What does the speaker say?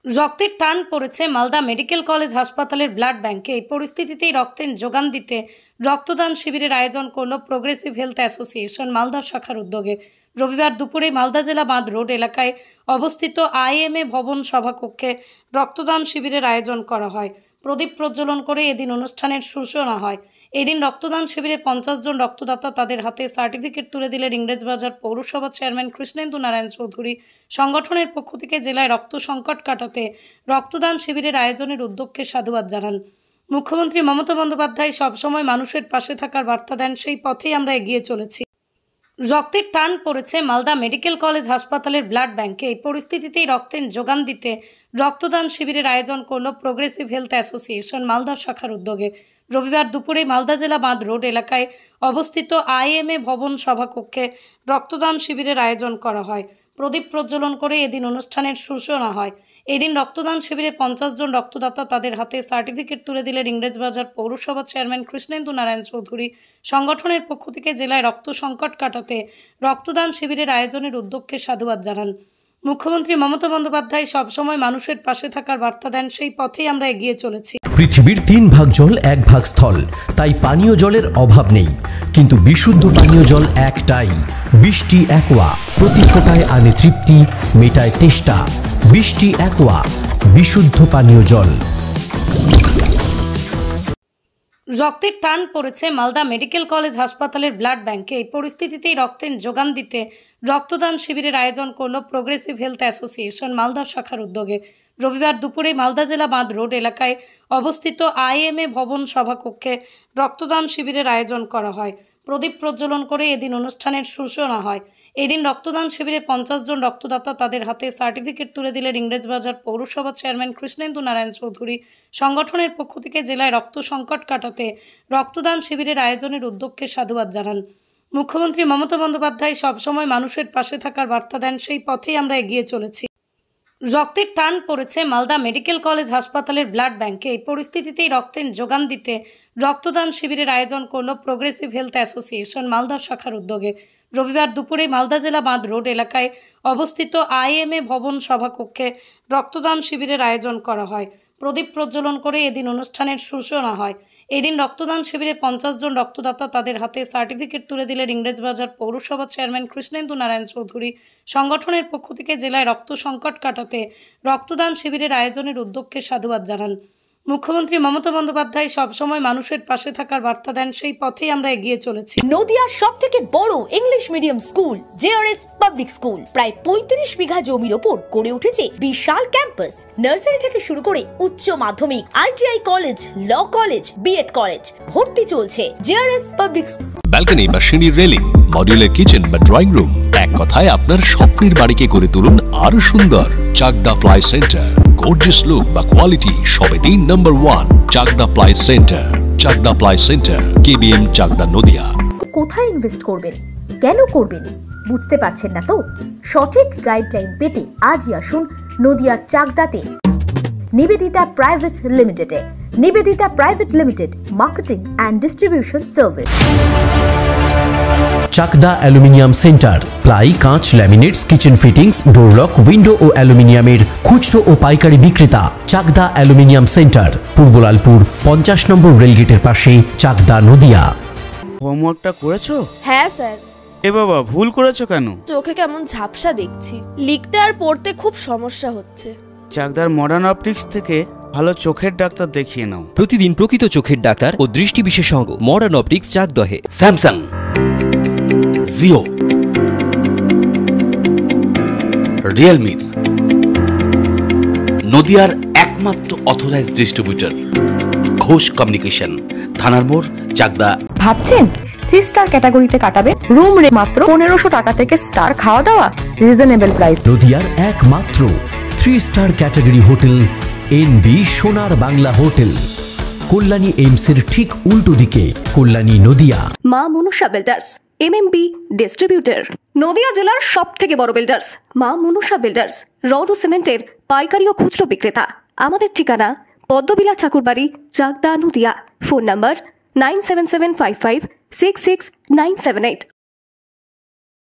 রক্তের টান পড়েছে মালদা মেডিকেল কলেজ হাসপাতালের ব্লাড ব্যাংকে। এই পরিস্থিতিতেই রক্তের যোগান দিতে রক্তদান শিবিরের আয়োজন করল প্রোগ্রেসিভ হেলথ অ্যাসোসিয়েশন মালদা শাখার উদ্যোগে। রবিবার দুপুরে মালদা জেলা বাঁধ রোড এলাকায় অবস্থিত IMA ভবন সভাকক্ষে রক্তদান শিবিরের আয়োজন করা হয়। প্রদীপ প্রজ্বলন করে এদিন অনুষ্ঠানের সূচনা হয়। এদিন রক্তদান শিবিরে 50 জন রক্তদাতা তাদের হাতে সার্টিফিকেট তুলে দিলেন ইংরেজবাজার পৌরসভা চেয়ারম্যান কৃষ্ণেন্দু নারায়ণ চৌধুরী। সংগঠনের পক্ষ থেকে জেলায় রক্ত সংকট কাটাতে রক্তদান শিবিরের আয়োজনের উদ্যোগকে সাধুবাদ জানান। মুখ্যমন্ত্রী মমতা বন্দ্যোপাধ্যায় সবসময় মানুষের পাশে থাকার বার্তা দেন, সেই পথেই আমরা এগিয়ে চলেছি। রক্তের টান পড়েছে মালদা মেডিকেল কলেজ হাসপাতালের ব্লাড ব্যাংকে। এই পরিস্থিতিতেই রক্তের যোগান দিতে রক্তদান শিবিরের আয়োজন করল প্রোগ্রেসিভ হেলথ অ্যাসোসিয়েশন মালদা শাখার উদ্যোগে। রবিবার দুপুরে মালদা জেলা বাঁধ রোড এলাকায় অবস্থিত IMA ভবন সভাকক্ষে রক্তদান শিবিরের আয়োজন করা হয়। প্রদীপ প্রজ্বলন করে এদিন অনুষ্ঠানের সূচনা হয়। এদিন রক্তদান শিবিরে 50 জন রক্তদাতা তাদের হাতে সার্টিফিকেট তুলে দিলেন ইংরেজবাজার পৌরসভা চেয়ারম্যান কৃষ্ণেন্দু নারায়ণ চৌধুরী। সংগঠনের পক্ষ থেকে জেলায় রক্ত সংকট কাটাতে রক্তদান শিবিরের আয়োজনের উদ্যোগকে সাধুবাদ জানান। মুখ্যমন্ত্রী মমতা বন্দ্যোপাধ্যায় সবসময় মানুষের পাশে থাকার বার্তা দেন, সেই পথেই আমরা এগিয়ে চলেছি। পৃথিবীর 3 ভাগ জল 1 ভাগ স্থল, তাই পানীয় জলের অভাব নেই, কিন্তু বিশুদ্ধ পানীয় জল একটাই, বৃষ্টি অ্যাকোয়া। প্রতি ফোঁটায় আনে তৃপ্তি, মেটায় তেষ্টা। বৃষ্টি অ্যাকোয়া, বিশুদ্ধ পানীয় জল। রক্তের টান পড়েছে মালদা মেডিকেল কলেজ হাসপাতালের ব্লাড ব্যাংকে। এই পরিস্থিতিতেই রক্তের যোগান দিতে রক্তদান শিবিরের আয়োজন করল প্রোগ্রেসিভ হেলথ অ্যাসোসিয়েশন মালদা শাখার উদ্যোগে। রবিবার দুপুরে মালদা জেলা বাঁধ রোড এলাকায় অবস্থিত IMA ভবন সভাকক্ষে রক্তদান শিবিরের আয়োজন করা হয়। প্রদীপ প্রজ্বলন করে এদিন অনুষ্ঠানের সূচনা হয়। এদিন রক্তদান শিবিরে 50 জন রক্তদাতা তাদের হাতে সার্টিফিকেট তুলে দিলেন ইংরেজবাজার পৌরসভা চেয়ারম্যান কৃষ্ণেন্দু নারায়ণ চৌধুরী। সংগঠনের পক্ষ থেকে জেলায় রক্ত সংকট কাটাতে রক্তদান শিবিরের আয়োজনের উদ্যোগকে সাধুবাদ জানান। মুখ্যমন্ত্রী মমতা বন্দ্যোপাধ্যায় সবসময় মানুষের পাশে থাকার বার্তা দেন, সেই পথেই আমরা এগিয়ে চলেছি। রক্তের টান পড়েছে মালদা মেডিকেল কলেজ হাসপাতালের ব্লাড ব্যাংকে। এই পরিস্থিতিতেই রক্তের যোগান দিতে রক্তদান শিবিরের আয়োজন করল প্রোগ্রেসিভ হেলথ অ্যাসোসিয়েশন মালদা শাখার উদ্যোগে। রবিবার দুপুরে মালদা জেলা বাঁধ রোড এলাকায় অবস্থিত IMA ভবন সভাকক্ষে রক্তদান শিবিরের আয়োজন করা হয়। প্রদীপ প্রজ্বলন করে এদিন অনুষ্ঠানের সূচনা হয়। এদিন রক্তদান শিবিরে 50 জন রক্তদাতা তাদের হাতে সার্টিফিকেট তুলে দিলেন ইংরেজবাজার পৌরসভা চেয়ারম্যান কৃষ্ণেন্দু নারায়ণ চৌধুরী। সংগঠনের পক্ষ থেকে জেলায় রক্ত সংকট কাটাতে রক্তদান শিবিরের আয়োজনের উদ্যোগকে সাধুবাদ জানান। মুখ্যমন্ত্রী মমতা বন্দ্যোপাধ্যায় সবসময় মানুষের পাশে থাকার বার্তা দেন, সেই পথেই আমরা এগিয়ে চলেছি। নদিয়ার সবথেকে বড় English medium school JRS public school প্রায় 35 বিঘা জমির ওপর গড়ে উঠেছে বিশাল ক্যাম্পাস। নার্সারি থেকে শুরু করে উচ্চ মাধ্যমিক, ITI college, law college, B.Ed college, ভর্তি চলছে। JRS পাবলিক ব্যালকনি বা সিঁড়ির রেলিং, মডিউলার কিচেন বা ড্রয়িং রুম, এক কথায় আপনার স্বপ্নের বাড়িকে করে তুলুন আরো সুন্দর। Chakdah ply centre, gorgeous look বা কোয়ালিটি সবেতেই number 1। Chakdah ply centre, Chakdah ply centre, KBM Chakdah Nadia. কোথায় ইনভেস্ট করবেন, কেন করবেন বুঝতে পারছেন না তো? সঠিক গাইডলাইন পেতে আজই আসুন নদিয়ার চাকদাতে নিবেদিতা প্রাইভেট লিমিটেডে। Nivedita private limited, marketing and distribution service. Chakdah aluminium centre, ply, কাঁচ, laminates, kitchen fittings, door lock, window ও অ্যালুমিনিয়ামের খুচরো ও পাইকারি বিক্রেতা। Chakdah aluminium centre, Purbalalpur 50 number রেলগেটের পাশে, চাকদা নদিয়া। হোমওয়ার্কটা করেছো? হ্যাঁ স্যার। এ বাবা, ভুল করেছো কেন? চোখে কেমন ঝাপসা দেখছি, লিখতে আর পড়তে খুব সমস্যা হচ্ছে। চাকদার মডার্ন অপটিক্স থেকে ভালো চোখের ডাক্তার দেখিয়ে নাও। প্রতিদিন প্রকৃত চোখের ডাক্তার ও দৃষ্টি বিশেষজ্ঞ মডার্ন অপটিক্স চাকদহে। স্যামসাং, জিও, রিয়েলমি, নদিয়ার একমাত্র অথরাইজড ডিস্ট্রিবিউটর ঘোষ কমিউনিকেশন, থানার মোড়, চাকদা। ভাবছেন 3 স্টার ক্যাটাগরিতে কাটাবেন? রুম রে মাত্র 1500 টাকা থেকে স্টার, খাওয়া দাওয়া রিজনেবল প্রাইস। নদিয়ার একমাত্র 3 স্টার ক্যাটাগরি হোটেল NB সোনার বাংলা হোটেল, কল্যাণী এইমসের ঠিক উল্টো দিকে, কল্যাণী নদিয়া। মা Manusha builders, MMB distributor, Nadia জেলার সবথেকে বড় বিল্ডার্স। মা মনুষা বিল্ডার্স, রড ও সিমেন্টের পাইকারি ও খুচরো বিক্রেতা। আমাদের ঠিকানা পদ্মবিলা ঠাকুরবাড়ি, চাকদা নদিয়া। Phone number 9775566978।